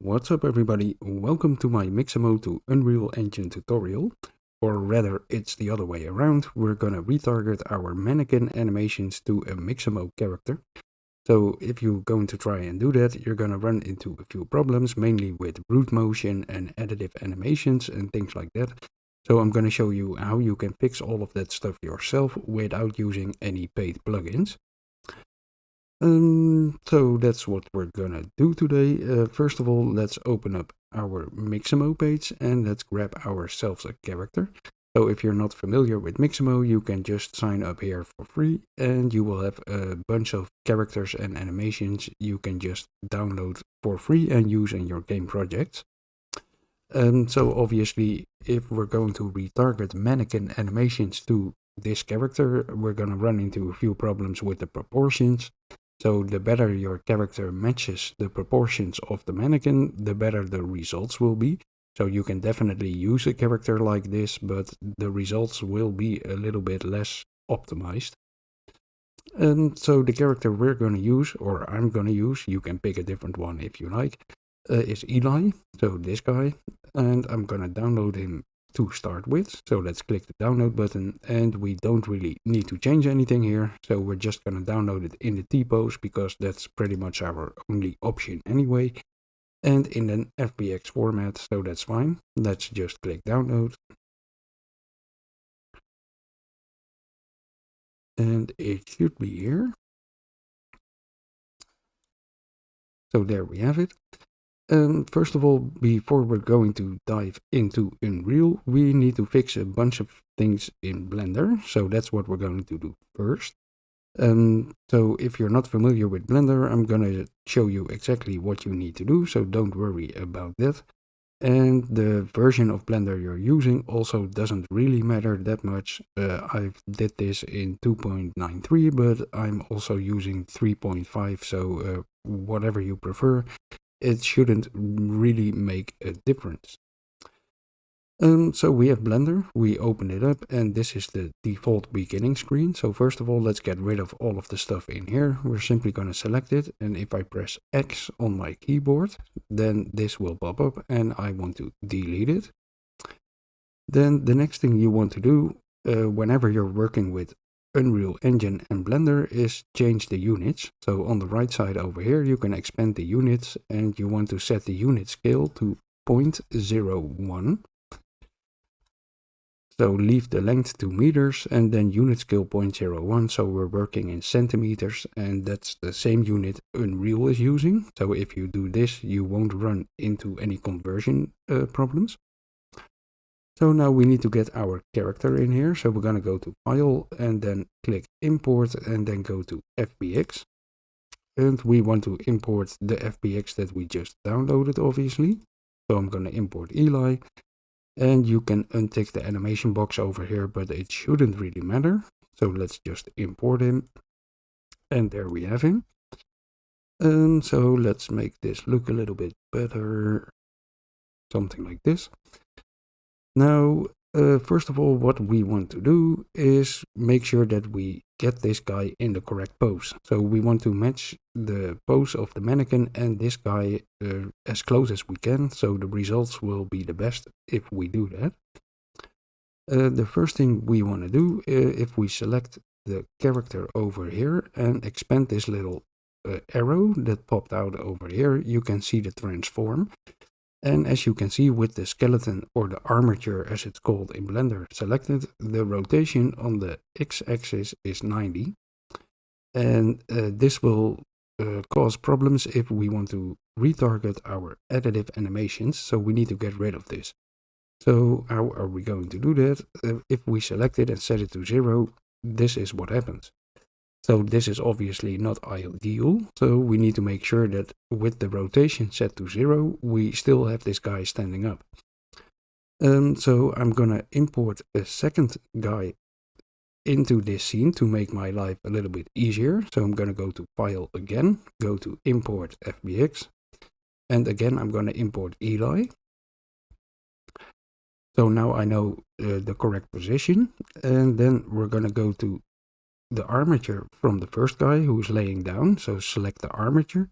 What's up everybody, welcome to my Mixamo to Unreal Engine tutorial, or rather it's the other way around. We're gonna retarget our mannequin animations to a Mixamo character. So if you're going to try and do that, you're gonna run into a few problems, mainly with root motion and additive animations and things like that. So I'm gonna show you how you can fix all of that stuff yourself without using any paid plugins. So that's what we're gonna do today. First of all, let's open up our Mixamo page and let's grab ourselves a character. So if you're not familiar with Mixamo, you can just sign up here for free and you will have a bunch of characters and animations you can just download for free and use in your game projects. So obviously, if we're going to retarget mannequin animations to this character, we're gonna run into a few problems with the proportions. So the better your character matches the proportions of the mannequin, the better the results will be. So you can definitely use a character like this, but the results will be a little bit less optimized. So the character we're going to use, or I'm going to use, you can pick a different one if you like, is Eli, so this guy, and I'm going to download him to start with. So let's click the download button, and we don't really need to change anything here. So we're just going to download it in the T-pose because that's pretty much our only option anyway. And in an FBX format, so that's fine. Let's just click download. And it should be here. So there we have it. First of all, before we're going to dive into Unreal, we need to fix a bunch of things in Blender. So that's what we're going to do first. So if you're not familiar with Blender, I'm gonna show you exactly what you need to do, so don't worry about that. And the version of Blender you're using also doesn't really matter that much. I did this in 2.93, but I'm also using 3.5, so whatever you prefer. It shouldn't really make a difference. So we have Blender, we open it up, and this is the default beginning screen. So first of all, let's get rid of all of the stuff in here. We're simply going to select it, and if I press X on my keyboard, then this will pop up, and I want to delete it. Then the next thing you want to do, whenever you're working with Unreal Engine and Blender, is change the units. So on the right side over here, you can expand the units, and you want to set the unit scale to 0.01. So leave the length to meters and then unit scale 0.01. So we're working in centimeters, and that's the same unit Unreal is using. So if you do this, you won't run into any conversion problems. So now we need to get our character in here. So we're going to go to File and then click Import and then go to FBX. And we want to import the FBX that we just downloaded, obviously. So I'm going to import Eli. And you can untick the animation box over here, but it shouldn't really matter. So let's just import him. And there we have him. So let's make this look a little bit better. Something like this. Now, first of all, what we want to do is make sure that we get this guy in the correct pose. So we want to match the pose of the mannequin and this guy as close as we can. So the results will be the best if we do that. The first thing we want to do, if we select the character over here and expand this little arrow that popped out over here, you can see the transform. And as you can see, with the skeleton, or the armature as it's called in Blender, selected, the rotation on the x-axis is 90. And this will cause problems if we want to retarget our additive animations, so we need to get rid of this. So how are we going to do that? If we select it and set it to 0, this is what happens. So this is obviously not ideal, so we need to make sure that with the rotation set to 0, we still have this guy standing up. So I'm gonna import a second guy into this scene to make my life a little bit easier. So I'm gonna go to File again, go to Import FBX, and again I'm gonna import Eli. So now I know the correct position, and then we're gonna go to the armature from the first guy who's laying down. So select the armature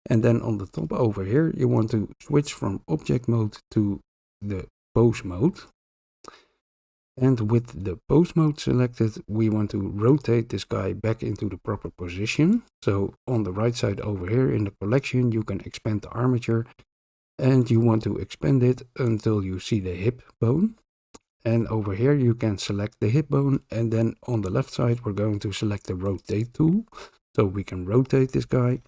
And then on the top over here, you want to switch from object mode to the pose mode. And with the pose mode selected, we want to rotate this guy back into the proper position. So on the right side over here in the collection, you can expand the armature, and you want to expand it until you see the hip bone. And over here you can select the hip bone, and then on the left side we're going to select the rotate tool, so we can rotate this guy.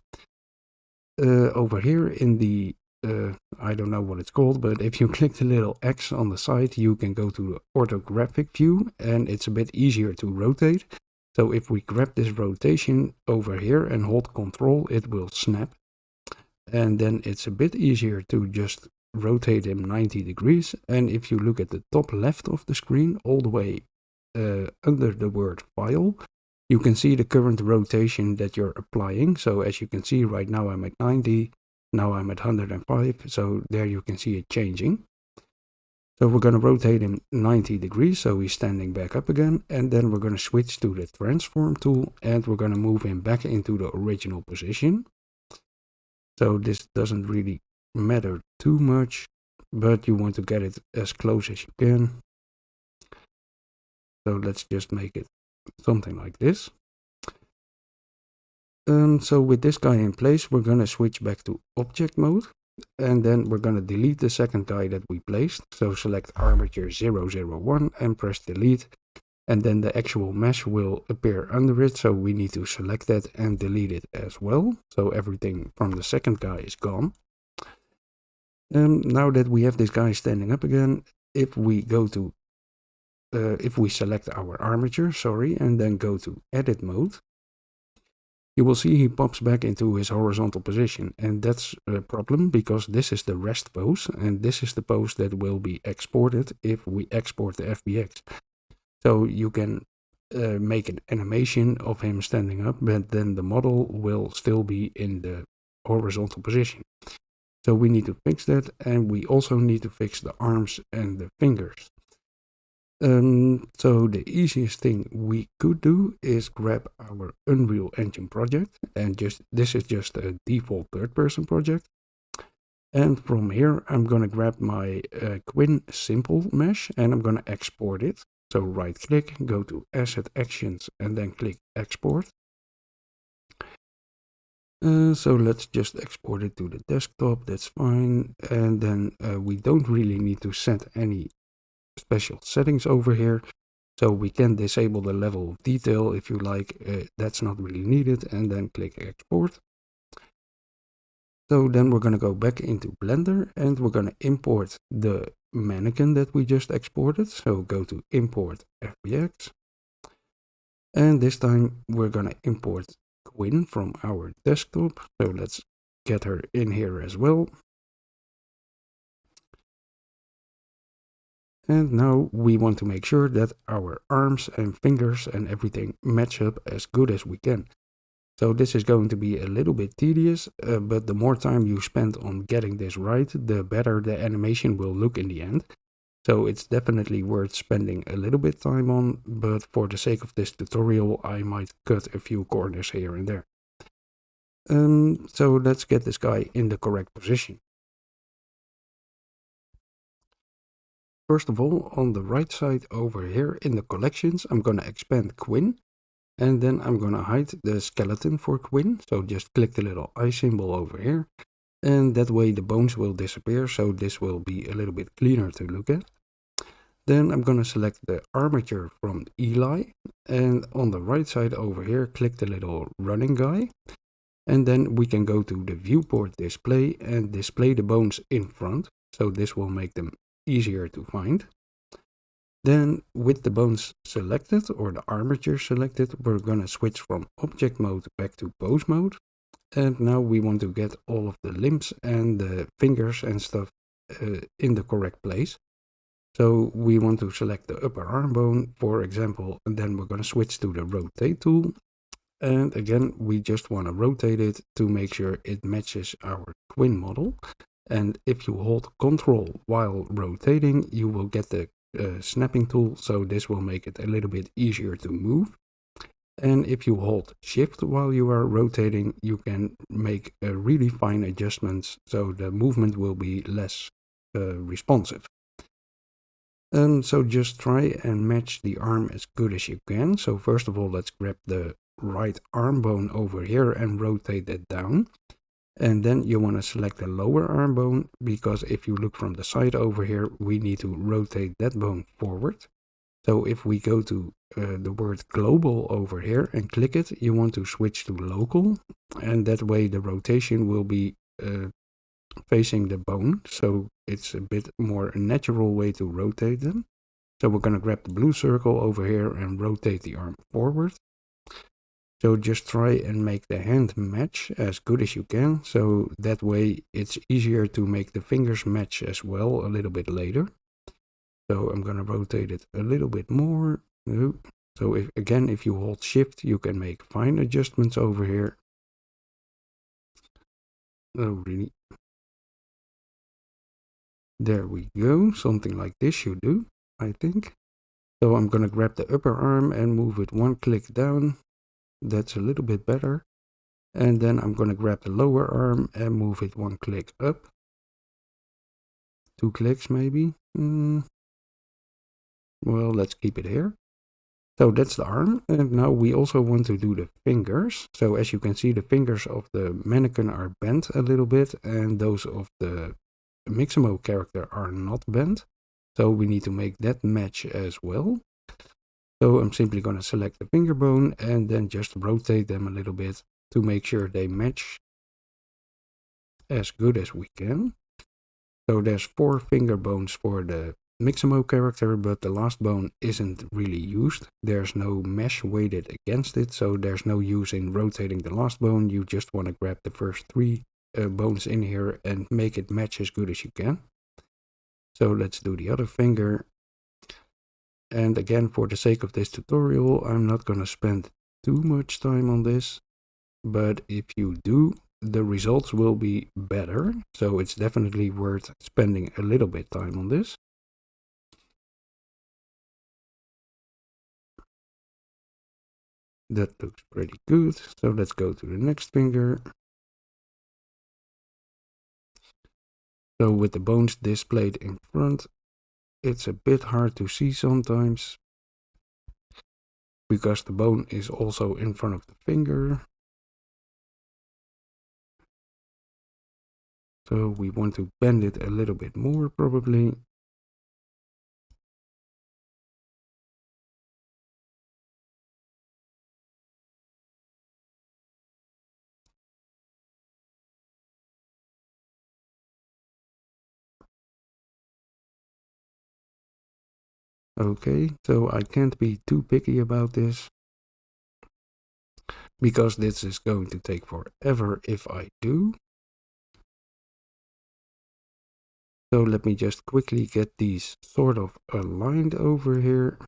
Over here in the I don't know what it's called, but if you click the little X on the side, you can go to the orthographic view, and it's a bit easier to rotate. So if we grab this rotation over here and hold Control, it will snap. And then it's a bit easier to just rotate him 90 degrees. And if you look at the top left of the screen, all the way under the word file, you can see the current rotation that you're applying. So as you can see right now I'm at 90, now I'm at 105, so there you can see it changing. So we're going to rotate him 90 degrees, so he's standing back up again, and then we're going to switch to the transform tool, and we're going to move him back into the original position. So this doesn't really matter too much, but you want to get it as close as you can. So let's just make it something like this. So with this guy in place, we're going to switch back to object mode, and then we're going to delete the second guy that we placed. So select armature 001 and press delete, and then the actual mesh will appear under it. So we need to select that and delete it as well. So everything from the second guy is gone. Now that we have this guy standing up again, if we go to if we select our armature, and then go to edit mode, you will see he pops back into his horizontal position, and that's a problem because this is the rest pose, and this is the pose that will be exported if we export the FBX. So you can make an animation of him standing up, but then the model will still be in the horizontal position. So we need to fix that, and we also need to fix the arms and the fingers. So the easiest thing we could do is grab our Unreal Engine project, and this is just a default third-person project. And from here, I'm gonna grab my Quinn simple mesh, and I'm gonna export it. So right-click, go to Asset Actions, and then click Export. So let's just export it to the desktop. That's fine. And then we don't really need to set any special settings over here, so we can disable the level of detail if you like. That's not really needed, and then click export. So then we're going to go back into Blender, and we're going to import the mannequin that we just exported. So go to import FBX, and this time we're going to import Quinn from our desktop. So let's get her in here as well. And now we want to make sure that our arms and fingers and everything match up as good as we can. So this is going to be a little bit tedious, but the more time you spend on getting this right, the better the animation will look in the end. So it's definitely worth spending a little bit time on, but for the sake of this tutorial, I might cut a few corners here and there. So let's get this guy in the correct position. First of all, on the right side over here in the collections, I'm going to expand Quinn, and then I'm going to hide the skeleton for Quinn. So just click the little eye symbol over here, and that way the bones will disappear, so this will be a little bit cleaner to look at. Then I'm going to select the armature from Eli, and on the right side over here, click the little running guy, and then we can go to the viewport display and display the bones in front, so this will make them easier to find. Then with the bones selected, or the armature selected, we're gonna switch from object mode back to pose mode. And now we want to get all of the limbs and the fingers and stuff in the correct place. So we want to select the upper arm bone, for example, and then we're gonna switch to the rotate tool. And again, we just want to rotate it to make sure it matches our Quinn model. And if you hold Control while rotating, you will get the snapping tool, so this will make it a little bit easier to move. And if you hold shift while you are rotating, you can make really fine adjustments, so the movement will be less responsive. And so just try and match the arm as good as you can. So first of all, let's grab the right arm bone over here and rotate that down. And then you want to select the lower arm bone, because if you look from the side over here, we need to rotate that bone forward. So if we go to the word global over here and click it, you want to switch to local, and that way the rotation will be facing the bone, so it's a bit more natural way to rotate them. So we're going to grab the blue circle over here and rotate the arm forward. So just try and make the hand match as good as you can, so that way it's easier to make the fingers match as well a little bit later. So I'm going to rotate it a little bit more. So if you hold shift, you can make fine adjustments over here. Oh, really? There we go. Something like this should do, I think. So I'm going to grab the upper arm and move it one click down. That's a little bit better. And then I'm going to grab the lower arm and move it one click up. 2 clicks maybe. Well, let's keep it here. So that's the arm, and now we also want to do the fingers. So as you can see, the fingers of the mannequin are bent a little bit, and those of the Mixamo character are not bent. So we need to make that match as well. So I'm simply going to select the finger bone and then just rotate them a little bit to make sure they match as good as we can. So there's 4 finger bones for the Mixamo character, but the last bone isn't really used. There's no mesh weighted against it, so there's no use in rotating the last bone. You just want to grab the first 3 bones in here and make it match as good as you can. So let's do the other finger. And again, for the sake of this tutorial, I'm not going to spend too much time on this, but if you do, the results will be better. So it's definitely worth spending a little bit time on this. That looks pretty good. So let's go to the next finger. So with the bones displayed in front, it's a bit hard to see sometimes, because the bone is also in front of the finger. So we want to bend it a little bit more probably. Okay, so I can't be too picky about this, because this is going to take forever if I do. So let me just quickly get these sort of aligned over here.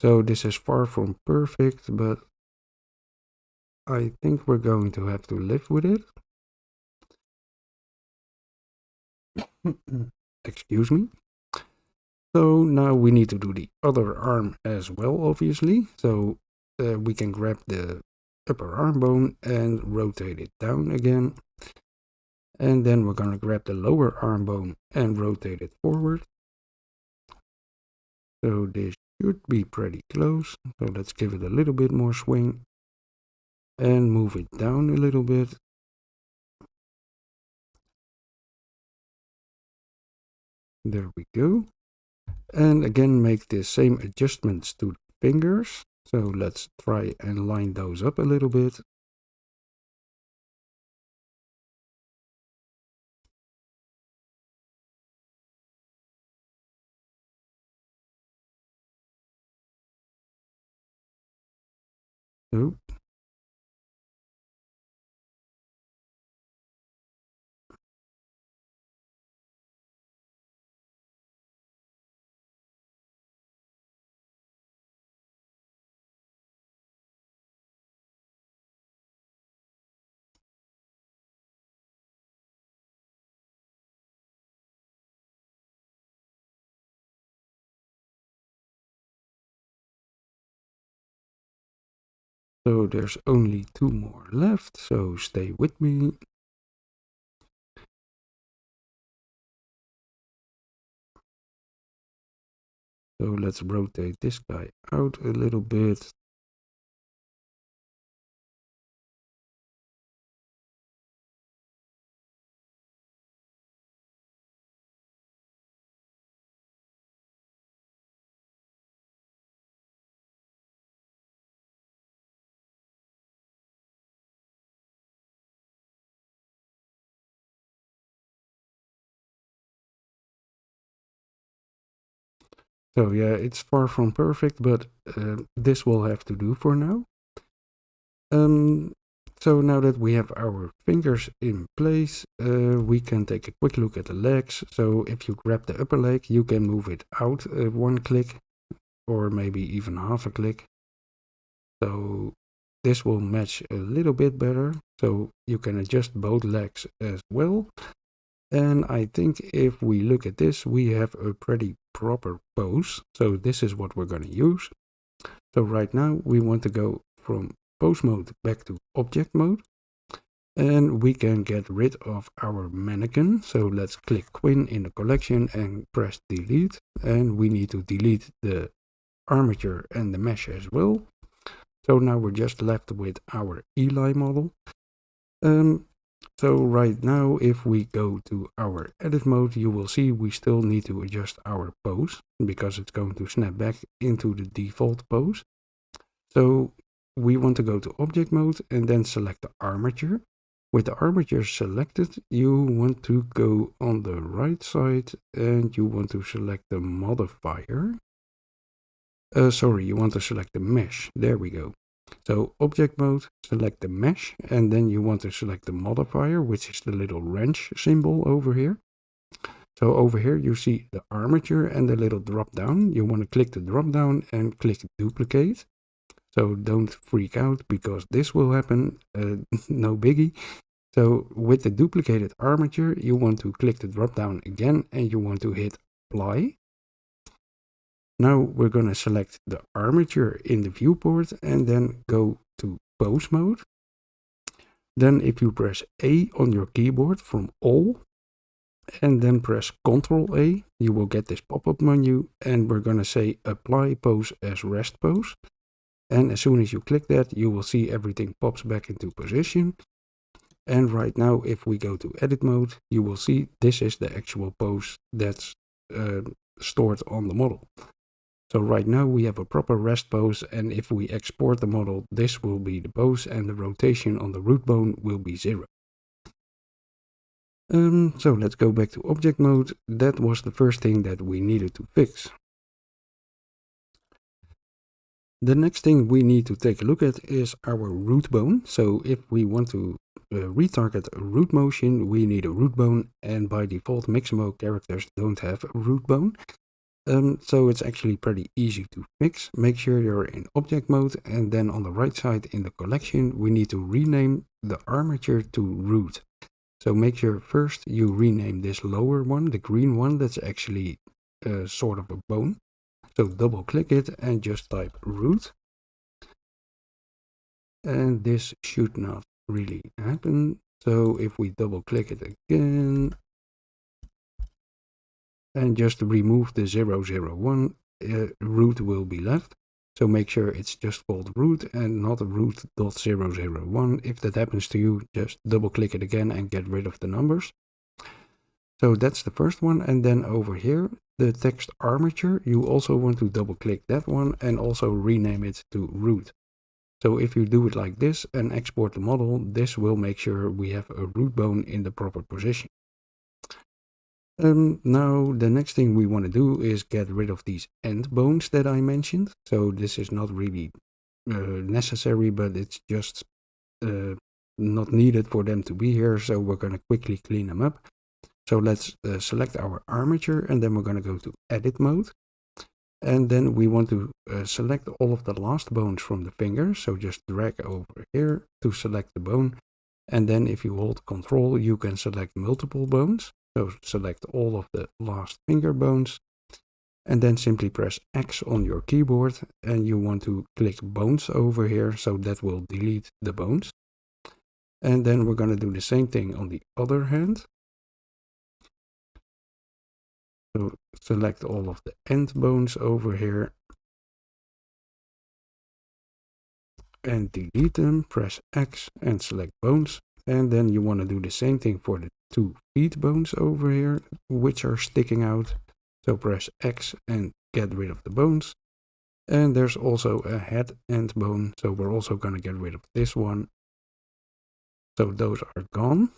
So this is far from perfect, but I think we're going to have to live with it. Excuse me. So now we need to do the other arm as well, obviously. So we can grab the upper arm bone and rotate it down again. And then we're going to grab the lower arm bone and rotate it forward. So this should be pretty close. So let's give it a little bit more swing and move it down a little bit. There we go. And again, make the same adjustments to the fingers. So let's try and line those up a little bit. So So there's only 2 more left, so stay with me. So let's rotate this guy out a little bit. So yeah, it's far from perfect, but this will have to do for now. So now that we have our fingers in place, we can take a quick look at the legs. So if you grab the upper leg, you can move it out 1 click, or maybe even half a click. So this will match a little bit better. So you can adjust both legs as well. And I think if we look at this, we have a pretty proper pose. So this is what we're going to use. So right now we want to go from pose mode back to object mode. And we can get rid of our mannequin. So let's click Quinn in the collection and press delete. And we need to delete the armature and the mesh as well. So now we're just left with our Eli model. So right now, if we go to our edit mode, you will see we still need to adjust our pose because it's going to snap back into the default pose. So we want to go to object mode and then select the armature. With the armature selected, you want to go on the right side and you want to select the modifier. You want to select the mesh. There we go. So object mode, select the mesh, and then you want to select the modifier, which is the little wrench symbol over here. So over here you see the armature and the little drop down. You want to click the drop down and click duplicate. So don't freak out because this will happen, no biggie. So with the duplicated armature, you want to click the drop down again and you want to hit apply. Now we're going to select the armature in the viewport and then go to pose mode. Then if you press A on your keyboard from all and then press Ctrl A, you will get this pop-up menu and we're going to say apply pose as rest pose. And as soon as you click that, you will see everything pops back into position. And right now, if we go to edit mode, you will see this is the actual pose that's stored on the model. So right now we have a proper rest pose, and if we export the model, this will be the pose and the rotation on the root bone will be 0. So let's go back to object mode. That was the first thing that we needed to fix. The next thing we need to take a look at is our root bone. So if we want to retarget a root motion, we need a root bone, and by default Mixamo characters don't have a root bone. So it's actually pretty easy to fix. Make sure you're in object mode, and then on the right side in the collection, we need to rename the armature to root. So make sure first you rename this lower one, the green one, that's actually sort of a bone. So double click it and just type root. And this should not really happen. So if we double click it again, and just remove the 001, root will be left. So make sure it's just called root and not root.001. If that happens to you, just double click it again and get rid of the numbers. So that's the first one. And then over here, the text armature, you also want to double click that one and also rename it to root. So if you do it like this and export the model, this will make sure we have a root bone in the proper position. Now the next thing we want to do is get rid of these end bones that I mentioned. So this is not really necessary, but it's just not needed for them to be here. So we're going to quickly clean them up. So let's select our armature and then we're going to go to edit mode. And then we want to select all of the last bones from the finger. So just drag over here to select the bone. And then if you hold Ctrl, you can select multiple bones. So select all of the last finger bones. and then simply press X on your keyboard, and you want to click bones over here, so that will delete the bones. And then we're going to do the same thing on the other hand. So select all of the end bones over here and delete them, press X and select bones. And then you want to do the same thing for the 2 feet bones over here, which are sticking out. So press X and get rid of the bones. And there's also a head end bone, so we're also going to get rid of this one. So those are gone.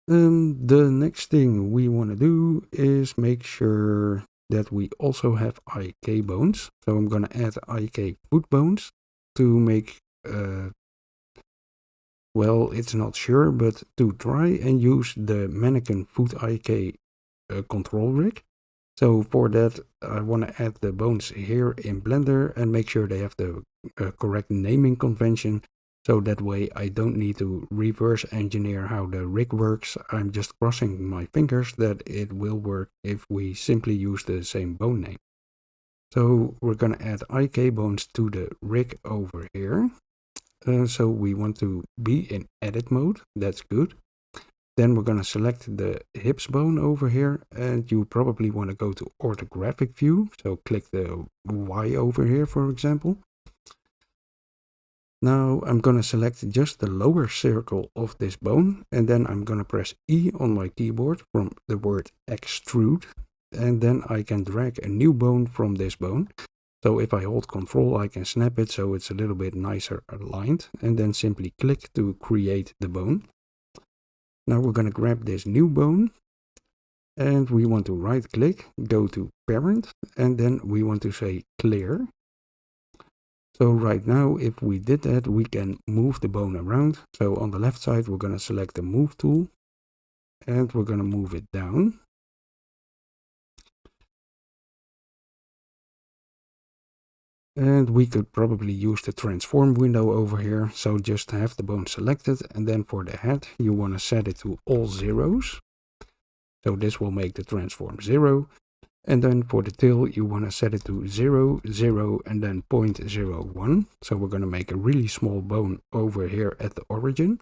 The next thing we want to do is make sure that we also have IK bones. So I'm going to add IK foot bones to make, well, it's not sure, but to try and use the mannequin foot IK control rig. So for that, I want to add the bones here in Blender and make sure they have the correct naming convention. So that way I don't need to reverse engineer how the rig works. I'm just crossing my fingers that it will work if we simply use the same bone name. So we're going to add IK bones to the rig over here. So we want to be in edit mode. That's good. Then we're going to select the hips bone over here, and you probably want to go to orthographic view. So click the Y over here, for example. Now I'm going to select just the lower circle of this bone, and then I'm going to press E on my keyboard from the word extrude, and then I can drag a new bone from this bone. So if I hold Control, I can snap it so it's a little bit nicer aligned, and then simply click to create the bone. Now we're going to grab this new bone, and we want to right click, go to parent, and then we want to say clear. So right now, if we did that, we can move the bone around. So on the left side, we're going to select the move tool, and we're going to move it down. And we could probably use the transform window over here. So just have the bone selected, and then for the head, you want to set it to all zeros. So this will make the transform 0. And then for the tail, you want to set it to 0, 0, and then 0.01. So we're going to make a really small bone over here at the origin.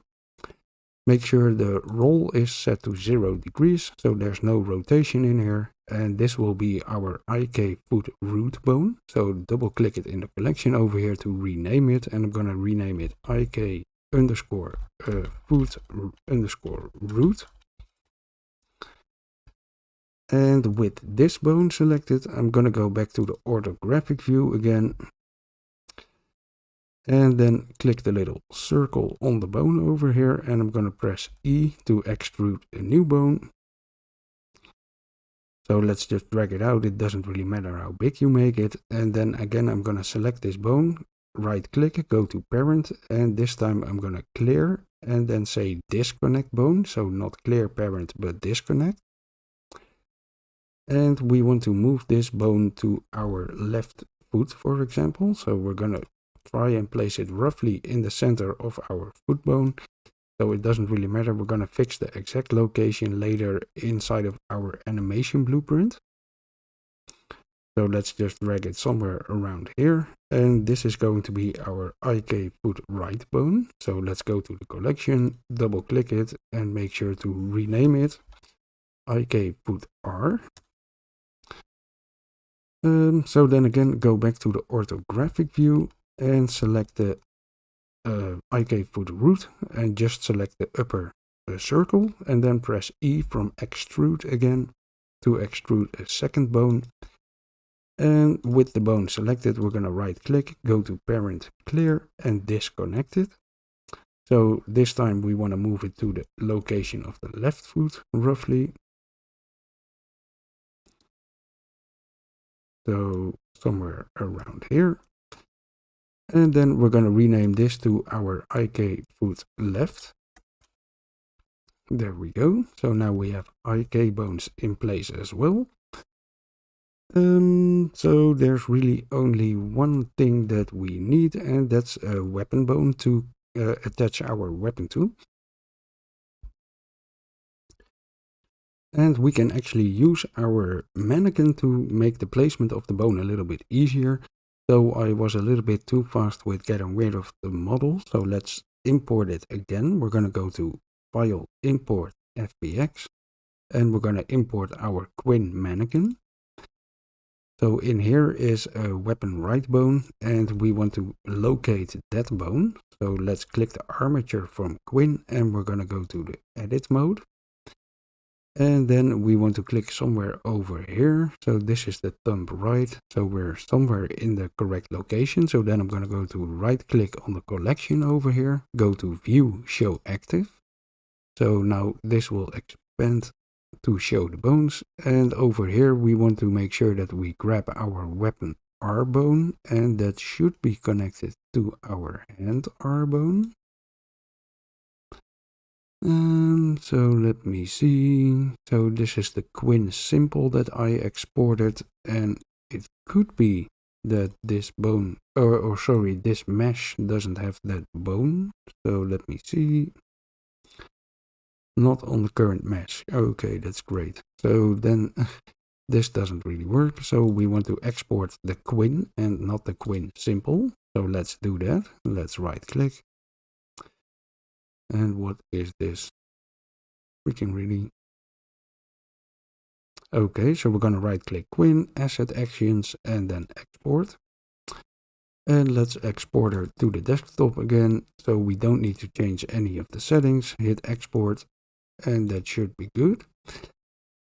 Make sure the roll is set to 0 degrees, so there's no rotation in here. And this will be our IK foot root bone. So double click it in the collection over here to rename it. And I'm going to rename it IK underscore foot underscore root. And with this bone selected, I'm going to go back to the orthographic view again. And then click the little circle on the bone over here. And I'm going to press E to extrude a new bone. So let's just drag it out. It doesn't really matter how big you make it. And then again, I'm going to select this bone, right click, go to parent. And this time I'm going to clear and then say disconnect bone. So not clear parent, but disconnect. And we want to move this bone to our left foot, for example. So we're going to try and place it roughly in the center of our foot bone. So it doesn't really matter. We're going to fix the exact location later inside of our animation blueprint. So let's just drag it somewhere around here. And this is going to be our IK foot right bone. So let's go to the collection, double click it, and make sure to rename it IK foot R. So then again, go back to the orthographic view and select the IK foot root and just select the upper circle and then press E from extrude again to extrude a second bone. And with the bone selected, we're going to right click, go to parent clear and disconnect it. So this time we want to move it to the location of the left foot roughly. So somewhere around here. And then we're going to rename this to our IK foot left. There we go. So now we have IK bones in place as well. So there's really only one thing that we need, and that's a weapon bone to attach our weapon to. And we can actually use our mannequin to make the placement of the bone a little bit easier. So I was a little bit too fast with getting rid of the model. So let's import it again. We're going to go to File, Import FBX, and we're going to import our Quinn mannequin. So in here is a weapon right bone, and we want to locate that bone. So let's click the armature from Quinn, and we're going to go to the edit mode. And then we want to click somewhere over here. So this is the thumb right. So we're somewhere in the correct location. So then I'm going to go to right click on the collection over here. Go to View, Show Active. So now this will expand to show the bones. And over here we want to make sure that we grab our weapon R bone. And that should be connected to our hand R bone. So let me see. So this is the Quinn simple that I exported, and it could be that this bone, or sorry, this mesh doesn't have that bone. So let me see. Not on the current mesh. Okay, that's great. So then this doesn't really work. So we want to export the Quinn and not the Quinn simple. So let's do that. Let's right click. And what is this? Freaking really. Okay, so we're going to right click Quinn, Asset Actions, and then Export. And let's export her to the desktop again. So we don't need to change any of the settings. Hit Export, and that should be good.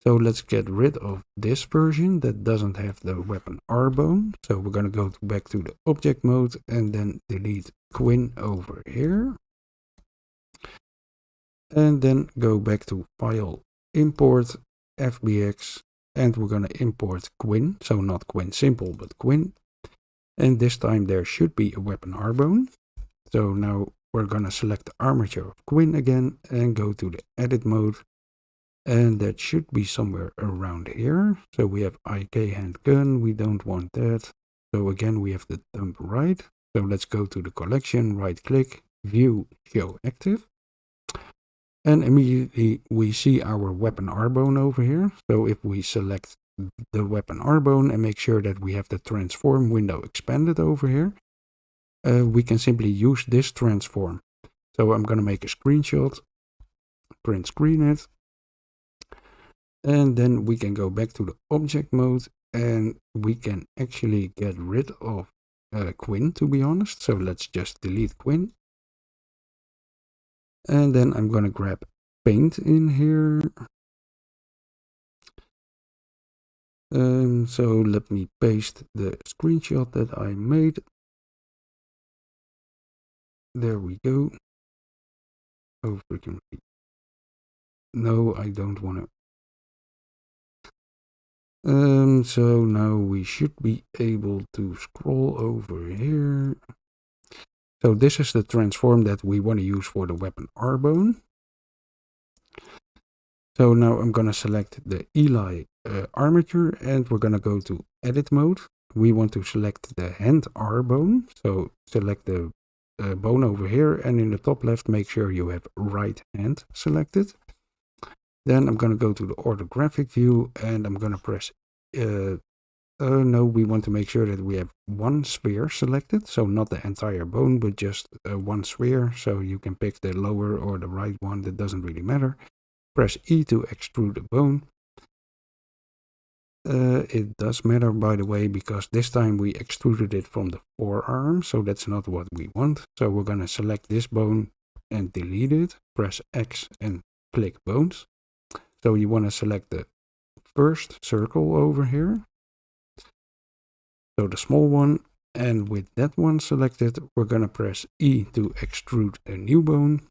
So let's get rid of this version that doesn't have the weapon R bone. So we're going to go back to the object mode and then delete Quinn over here. And then go back to File, Import FBX, and we're going to import Quinn. So not Quinn simple, but Quinn. And this time there should be a weapon R bone. So now we're going to select the armature of Quinn again and go to the edit mode. And that should be somewhere around here. So we have IK handgun. We don't want that. So again, we have the thumb right. So let's go to the collection, right click, View, Show Active. And immediately we see our weapon R bone over here. So if we select the weapon R bone and make sure that we have the transform window expanded over here, we can simply use this transform. So I'm going to make a screenshot, print screen it. And then we can go back to the object mode and we can actually get rid of Quinn, to be honest. So let's just delete Quinn. And then I'm going to grab paint in here. So let me paste the screenshot that I made. There we go. Oh, freaking. No, I don't want to. So now we should be able to scroll over here. So this is the transform that we want to use for the weapon R bone. So now I'm going to select the Eli armature and we're going to go to edit mode. We want to select the hand R bone. So select the bone over here and in the top left make sure you have right hand selected. Then I'm going to go to the orthographic view and I'm going to press no, we want to make sure that we have one sphere selected. So not the entire bone, but just one sphere. So you can pick the lower or the right one. That doesn't really matter. Press E to extrude the bone. It does matter, by the way, because this time we extruded it from the forearm. So that's not what we want. So we're going to select this bone and delete it. Press X and click bones. So you want to select the first circle over here. So the small one, and with that one selected, we're going to press E to extrude a new bone.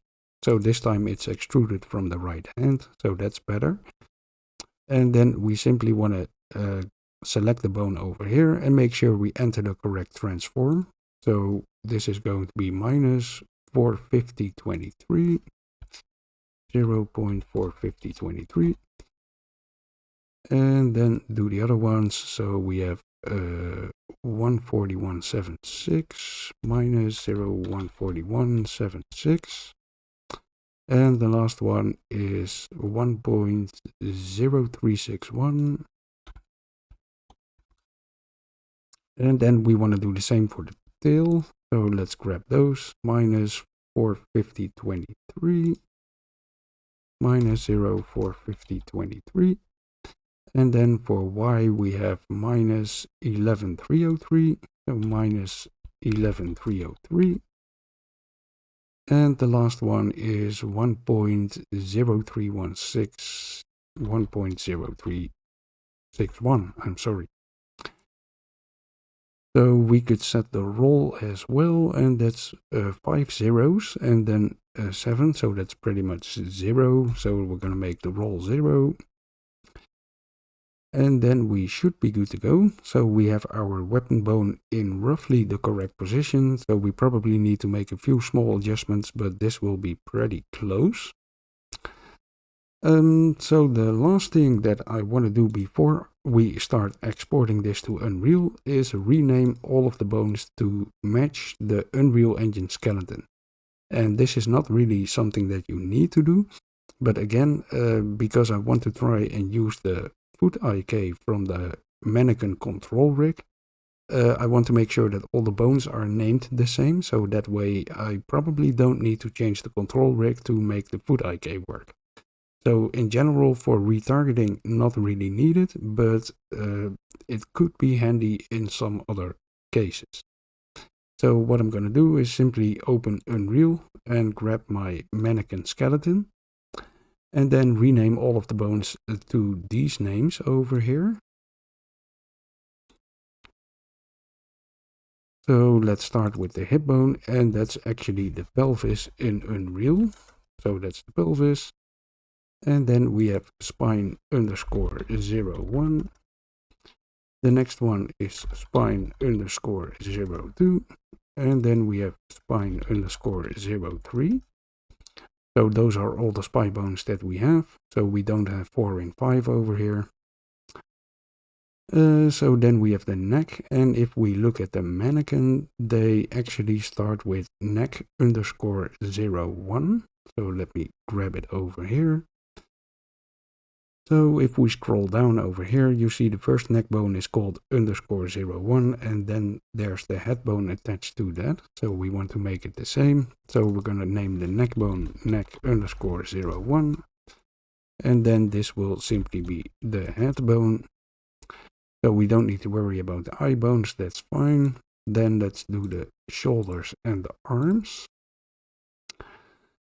So this time it's extruded from the right hand, so that's better. And then we simply want to select the bone over here and make sure we enter the correct transform. So this is going to be minus 450.23, 0.450.23. And then do the other ones. So we have 141.76 minus 0.141.76. And the last one is 1.0361. And then we want to do the same for the tail. So let's grab those. Minus 450.23. Minus 0.450.23. And then for Y we have minus 11.303. So minus 11.303. And the last one is 1.0316. 1.0361. I'm sorry. So we could set the roll as well, and that's 5 zeros and then 7, so that's pretty much 0. So we're going to make the roll 0. And then we should be good to go. So we have our weapon bone in roughly the correct position. So we probably need to make a few small adjustments, but this will be pretty close. So the last thing that I want to do before we start exporting this to Unreal is rename all of the bones to match the Unreal Engine skeleton. And this is not really something that you need to do, but again, because I want to try and use the foot IK from the mannequin control rig, I want to make sure that all the bones are named the same, so that way I probably don't need to change the control rig to make the foot IK work. So in general, for retargeting, not really needed, but it could be handy in some other cases. So what I'm going to do is simply open Unreal and grab my mannequin skeleton, and then rename all of the bones to these names over here. So let's start with the hip bone, and that's actually the pelvis in Unreal. So that's the pelvis. And then we have spine underscore 01. The next one is spine underscore 02. And then we have spine underscore 03. So those are all the spine bones that we have. So we don't have 4 and 5 over here. So then we have the neck. And if we look at the mannequin, they actually start with neck underscore 01. So let me grab it over here. So if we scroll down over here, you see the first neck bone is called underscore 01, and then there's the head bone attached to that. So we want to make it the same. So we're going to name the neck bone neck underscore 01. And then this will simply be the head bone. So we don't need to worry about the eye bones, that's fine. Then let's do the shoulders and the arms.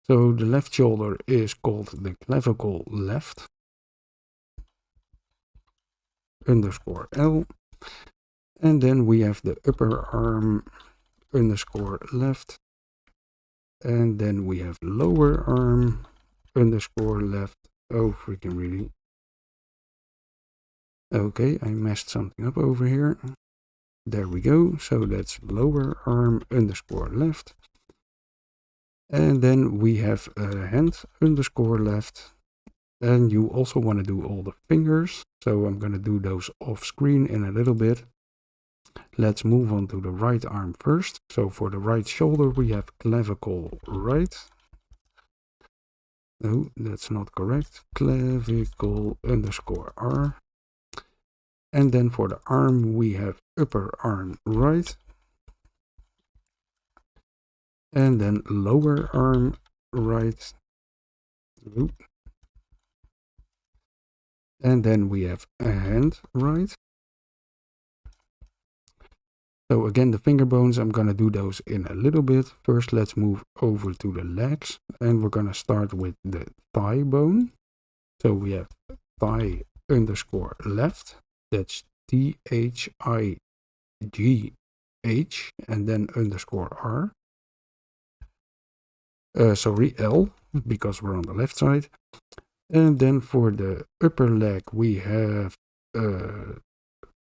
So the left shoulder is called the clavicle left. Underscore L, and then we have the upper arm underscore left, and then we have lower arm underscore left. Oh freaking really. Okay, I messed something up over here. There we go. So that's lower arm underscore left, and then we have hand underscore left. And you also want to do all the fingers, so I'm going to do those off screen in a little bit. Let's move on to the right arm first. So for the right shoulder we have clavicle right. No, that's not correct. Clavicle underscore R. And then for the arm we have upper arm right. And then lower arm right. Oop. And then we have a hand right. So again, the finger bones, I'm going to do those in a little bit. First, let's move over to the legs. And we're going to start with the thigh bone. So we have thigh underscore left. That's THIGH and then underscore R. Sorry, L, because we're on the left side. And then for the upper leg, we have,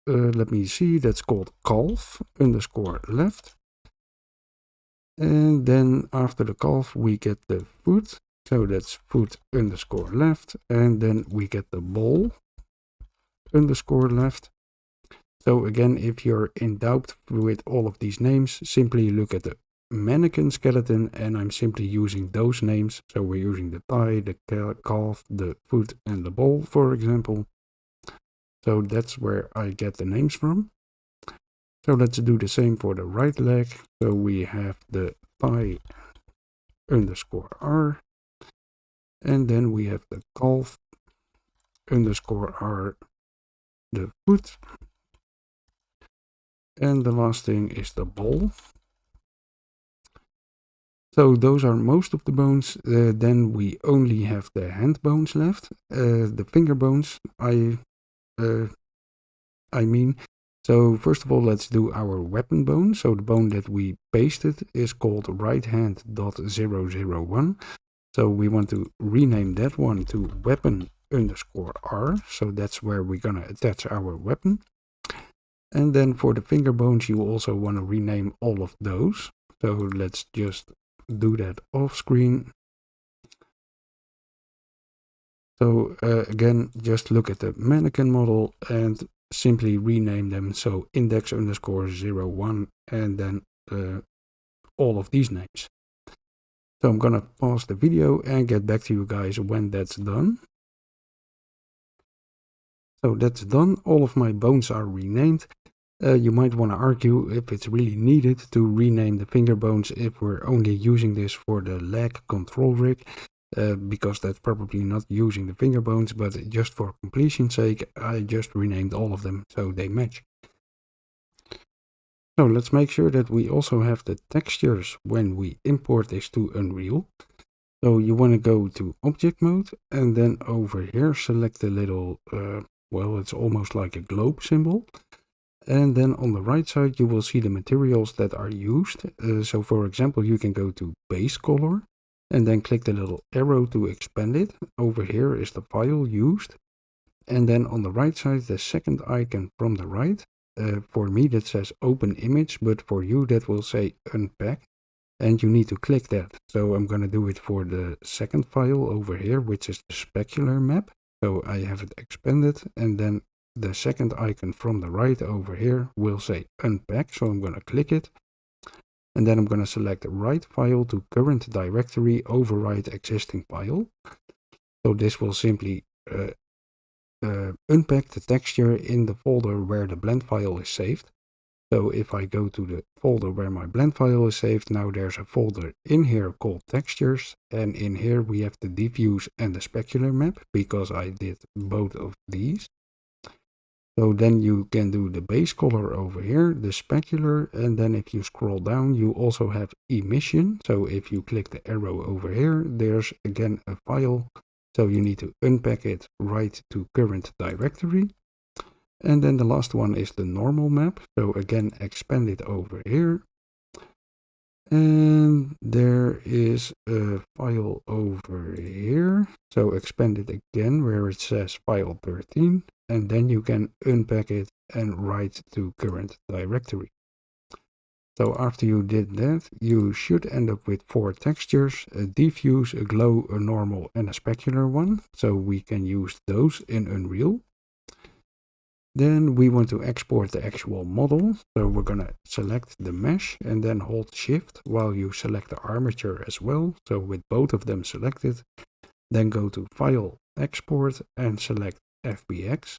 let me see, that's called calf underscore left. And then after the calf, we get the foot. So that's foot underscore left. And then we get the ball underscore left. So again, if you're in doubt with all of these names, simply look at the mannequin skeleton, and I'm simply using those names. So we're using the thigh, the calf, the foot, and the ball, for example. So that's where I get the names from. So let's do the same for the right leg. So we have the thigh underscore R, and then we have the calf underscore R, the foot, and the last thing is the ball. So those are most of the bones. Then we only have the hand bones left, the finger bones, I mean. So first of all, let's do our weapon bone. So the bone that we pasted is called right hand.001. So we want to rename that one to weapon underscore R. So that's where we're gonna attach our weapon. And then for the finger bones, you also want to rename all of those. So let's just do that off screen. So again, just look at the mannequin model and simply rename them. So index underscore 01 and then all of these names. So I'm gonna pause the video and get back to you guys when that's done. So that's done. All of my bones are renamed. You might want to argue if it's really needed to rename the finger bones if we're only using this for the leg control rig, because that's probably not using the finger bones, but just for completion's sake, I just renamed all of them so they match. So let's make sure that we also have the textures when we import this to Unreal. So you want to go to object mode and then over here select the little, well, it's almost like a globe symbol. And then on the right side, you will see the materials that are used. So for example, you can go to base color and then click the little arrow to expand it. Over here is the file used. And then on the right side, the second icon from the right. For me, that says open image, but for you, that will say unpack. And you need to click that. So I'm going to do it for the second file over here, which is the specular map. So I have it expanded, and then the second icon from the right over here will say unpack. So I'm going to click it. And then I'm going to select write file to current directory, overwrite existing file. So this will simply unpack the texture in the folder where the blend file is saved. So if I go to the folder where my blend file is saved, now there's a folder in here called textures. And in here we have the diffuse and the specular map because I did both of these. So then you can do the base color over here, the specular, and then if you scroll down, you also have emission. So if you click the arrow over here, there's again a file. So you need to unpack it right to current directory. And then the last one is the normal map. So again, expand it over here. And there is a file over here. So expand it again where it says file 13. And then you can unpack it and write to current directory. So after you did that, you should end up with 4 textures, a diffuse, a glow, a normal, and a specular one. So we can use those in Unreal. Then we want to export the actual model. So we're going to select the mesh and then hold shift while you select the armature as well. So with both of them selected, then go to File, Export and select FBX.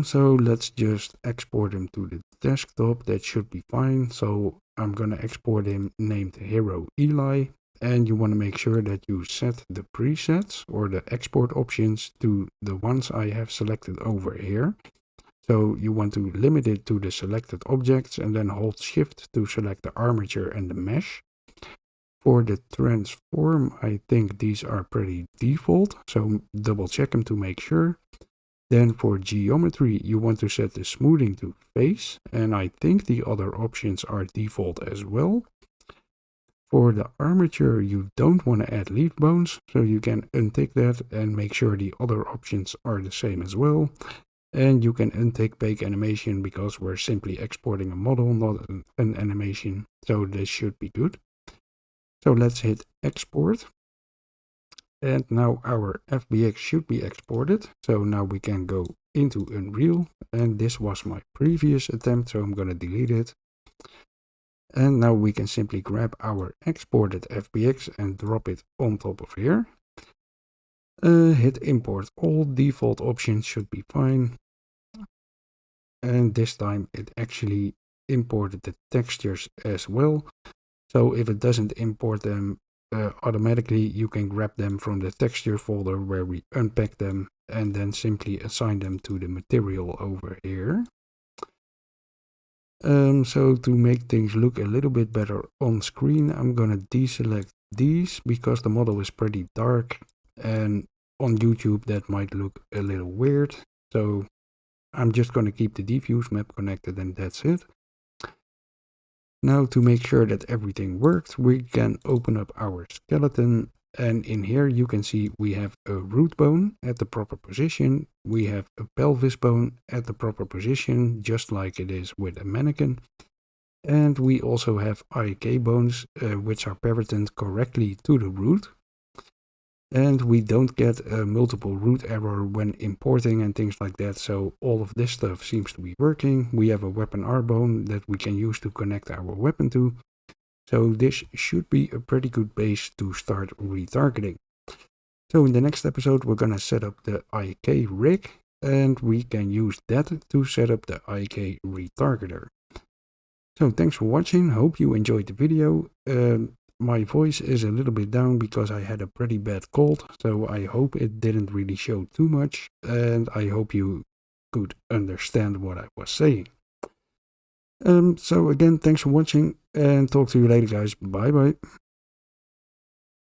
So let's just export him to the desktop. That should be fine. So I'm going to export him named Hero Eli. And you want to make sure that you set the presets or the export options to the ones I have selected over here. So you want to limit it to the selected objects and then hold shift to select the armature and the mesh. For the transform, I think these are pretty default. So double check them to make sure. Then for geometry, you want to set the smoothing to face. And I think the other options are default as well. For the armature, you don't want to add leaf bones, so you can untick that and make sure the other options are the same as well. And you can untick bake animation because we're simply exporting a model, not an animation. So this should be good. So let's hit export. And now our FBX should be exported. So now we can go into Unreal. And this was my previous attempt, so I'm going to delete it. And now we can simply grab our exported FBX and drop it on top of here. Hit import all, default options should be fine. And this time it actually imported the textures as well. So if it doesn't import them automatically, you can grab them from the texture folder where we unpack them and then simply assign them to the material over here. So to make things look a little bit better on screen, I'm gonna deselect these because the model is pretty dark and on YouTube that might look a little weird. So I'm just gonna keep the diffuse map connected and that's it. Now to make sure that everything works, we can open up our skeleton, and in here you can see we have a root bone at the proper position, we have a pelvis bone at the proper position, just like it is with a mannequin, and we also have IK bones which are pivoted correctly to the root. And we don't get a multiple root error when importing and things like that, so all of this stuff seems to be working. We have a weapon R bone that we can use to connect our weapon to. So this should be a pretty good base to start retargeting. So in the next episode we're gonna set up the IK rig, and we can use that to set up the IK retargeter. So thanks for watching, hope you enjoyed the video. My voice is a little bit down because I had a pretty bad cold, so I hope it didn't really show too much, and I hope you could understand what I was saying. So again, thanks for watching, and talk to you later guys, bye bye.